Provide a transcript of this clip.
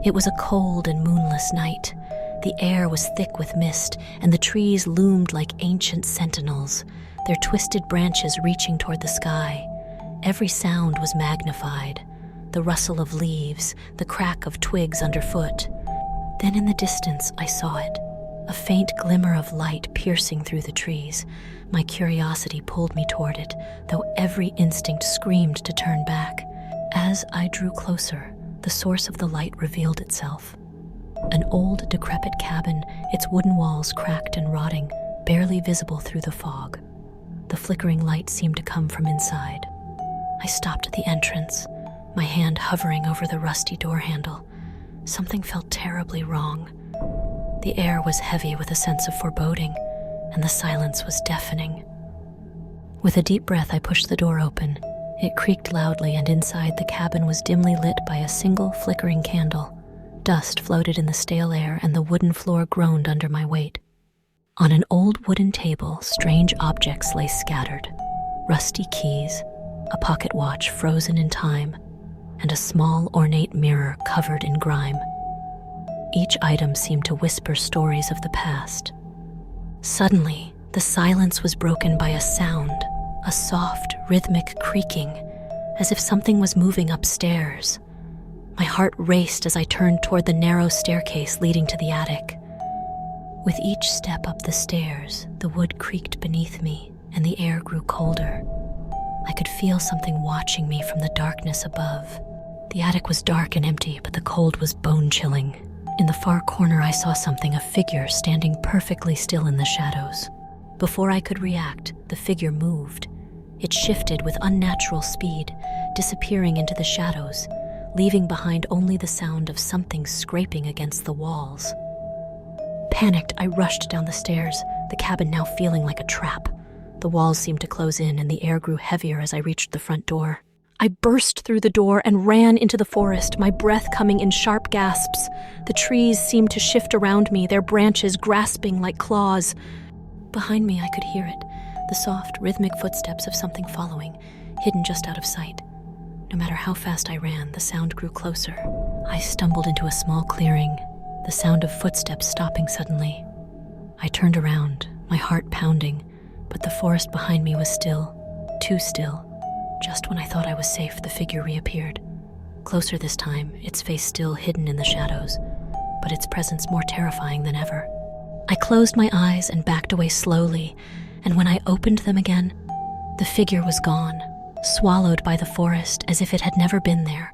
It was a cold and moonless night. The air was thick with mist, and the trees loomed like ancient sentinels, their twisted branches reaching toward the sky. Every sound was magnified: the rustle of leaves, the crack of twigs underfoot. Then in the distance I saw it, a faint glimmer of light piercing through the trees. My curiosity pulled me toward it, though every instinct screamed to turn back. As I drew closer, the source of the light revealed itself. An old, decrepit cabin, its wooden walls cracked and rotting, barely visible through the fog. The flickering light seemed to come from inside. I stopped at the entrance, my hand hovering over the rusty door handle. Something felt terribly wrong. The air was heavy with a sense of foreboding, and the silence was deafening. With a deep breath, I pushed the door open. It creaked loudly, and inside the cabin was dimly lit by a single flickering candle. Dust floated in the stale air, and the wooden floor groaned under my weight. On an old wooden table, strange objects lay scattered: rusty keys, a pocket watch frozen in time, and a small, ornate mirror covered in grime. Each item seemed to whisper stories of the past. Suddenly, the silence was broken by a sound, a soft, rhythmic creaking, as if something was moving upstairs. My heart raced as I turned toward the narrow staircase leading to the attic. With each step up the stairs, the wood creaked beneath me, and the air grew colder. I could feel something watching me from the darkness above. The attic was dark and empty, but the cold was bone-chilling. In the far corner, I saw something, a figure standing perfectly still in the shadows. Before I could react, the figure moved. It shifted with unnatural speed, disappearing into the shadows, leaving behind only the sound of something scraping against the walls. Panicked, I rushed down the stairs, the cabin now feeling like a trap. The walls seemed to close in, and the air grew heavier as I reached the front door. I burst through the door and ran into the forest, my breath coming in sharp gasps. The trees seemed to shift around me, their branches grasping like claws. Behind me, I could hear it, the soft, rhythmic footsteps of something following, hidden just out of sight. No matter how fast I ran, the sound grew closer. I stumbled into a small clearing, the sound of footsteps stopping suddenly. I turned around, my heart pounding, but the forest behind me was still, too still. Just when I thought I was safe, the figure reappeared. Closer this time, its face still hidden in the shadows, but its presence more terrifying than ever. I closed my eyes and backed away slowly, and when I opened them again, the figure was gone, swallowed by the forest as if it had never been there.